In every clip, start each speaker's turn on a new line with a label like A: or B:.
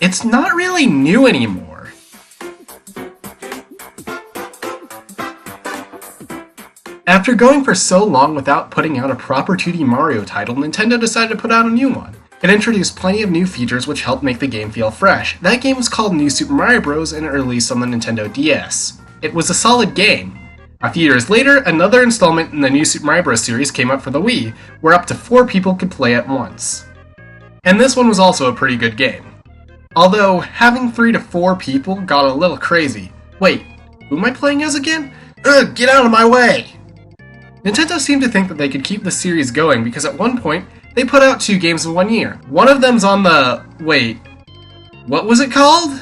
A: it's not really new anymore. After going for so long without putting out a proper 2D Mario title, Nintendo decided to put out a new one. It introduced plenty of new features which helped make the game feel fresh. That game was called New Super Mario Bros. And it released on the Nintendo DS. It was a solid game. A few years later, another installment in the New Super Mario Bros. Series came out for the Wii, where up to 4 people could play at once. And this one was also a pretty good game. Although, having 3 to 4 people got a little crazy. Wait, who am I playing as again? Ugh, get out of my way! Nintendo seemed to think that they could keep the series going because at one point, they put out 2 games in 1 year. One of them's on the... wait, what was it called?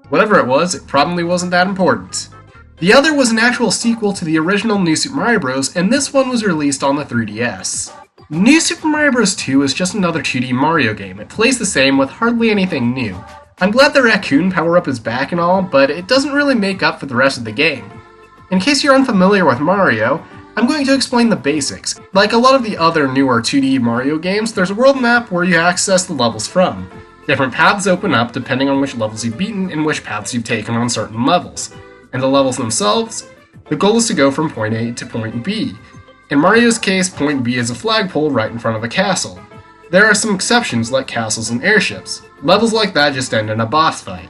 A: Whatever it was, it probably wasn't that important. The other was an actual sequel to the original New Super Mario Bros., and this one was released on the 3DS. New Super Mario Bros. 2 is just another 2D Mario game. It plays the same with hardly anything new. I'm glad the raccoon Powerup is back and all, but it doesn't really make up for the rest of the game. In case you're unfamiliar with Mario, I'm going to explain the basics. Like a lot of the other newer 2D Mario games, there's a world map where you access the levels from. Different paths open up depending on which levels you've beaten and which paths you've taken on certain levels. And the levels themselves, the goal is to go from point A to point B. In Mario's case, point B is a flagpole right in front of a castle. There are some exceptions like castles and airships. Levels like that just end in a boss fight.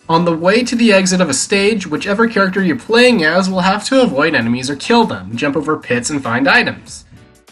A: On the way to the exit of a stage, whichever character you're playing as will have to avoid enemies or kill them, jump over pits and find items.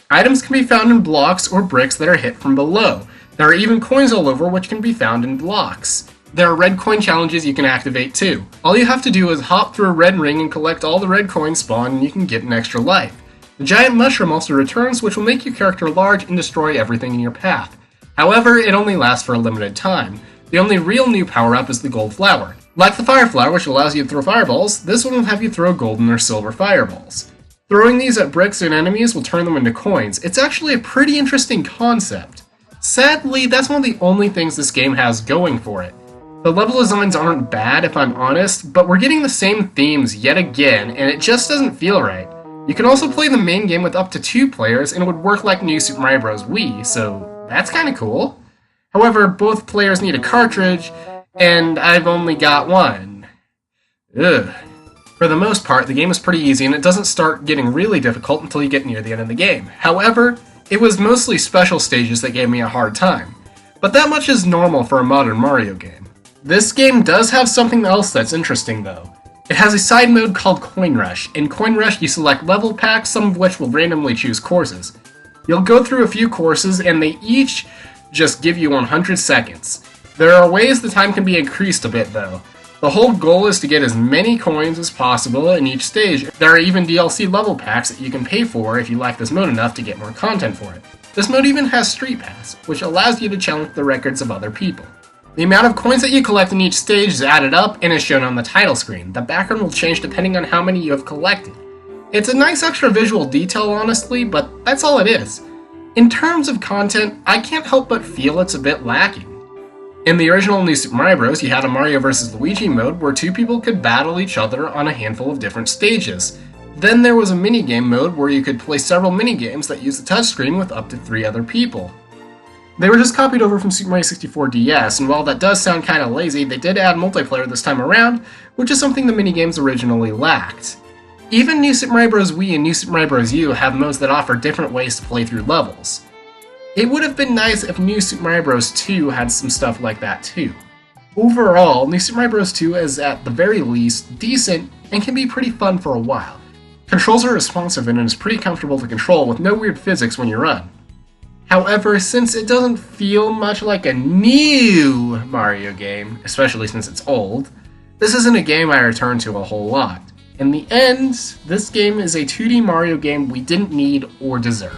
A: Items can be found in blocks or bricks that are hit from below. There are even coins all over which can be found in blocks. There are red coin challenges you can activate too. All you have to do is hop through a red ring and collect all the red coins spawned and you can get an extra life. The giant mushroom also returns, which will make your character large and destroy everything in your path. However, it only lasts for a limited time. The only real new power-up is the gold flower. Like the fire flower, which allows you to throw fireballs, this one will have you throw golden or silver fireballs. Throwing these at bricks and enemies will turn them into coins. It's actually a pretty interesting concept. Sadly, that's one of the only things this game has going for it. The level designs aren't bad, if I'm honest, but we're getting the same themes yet again, and it just doesn't feel right. You can also play the main game with up to 2 players, and it would work like New Super Mario Bros. Wii, so that's kinda cool. However, both players need a cartridge, and I've only got one. Ugh. For the most part, the game is pretty easy, and it doesn't start getting really difficult until you get near the end of the game. However, it was mostly special stages that gave me a hard time. But that much is normal for a modern Mario game. This game does have something else that's interesting, though. It has a side mode called Coin Rush. In Coin Rush, you select level packs, some of which will randomly choose courses. You'll go through a few courses, and they each just give you 100 seconds. There are ways the time can be increased a bit though. The whole goal is to get as many coins as possible in each stage. There are even DLC level packs that you can pay for if you like this mode enough to get more content for it. This mode even has Street Pass, which allows you to challenge the records of other people. The amount of coins that you collect in each stage is added up and is shown on the title screen. The background will change depending on how many you have collected. It's a nice extra visual detail honestly, but that's all it is. In terms of content, I can't help but feel it's a bit lacking. In the original New Super Mario Bros., you had a Mario vs. Luigi mode where 2 people could battle each other on a handful of different stages. Then there was a minigame mode where you could play several minigames that use the touchscreen with up to 3 other people. They were just copied over from Super Mario 64 DS, and while that does sound kinda lazy, they did add multiplayer this time around, which is something the minigames originally lacked. Even New Super Mario Bros. Wii and New Super Mario Bros. U have modes that offer different ways to play through levels. It would have been nice if New Super Mario Bros. 2 had some stuff like that too. Overall, New Super Mario Bros. 2 is at the very least decent and can be pretty fun for a while. Controls are responsive and it is pretty comfortable to control with no weird physics when you run. However, since it doesn't feel much like a new Mario game, especially since it's old, this isn't a game I return to a whole lot. In the end, this game is a 2D Mario game we didn't need or deserve.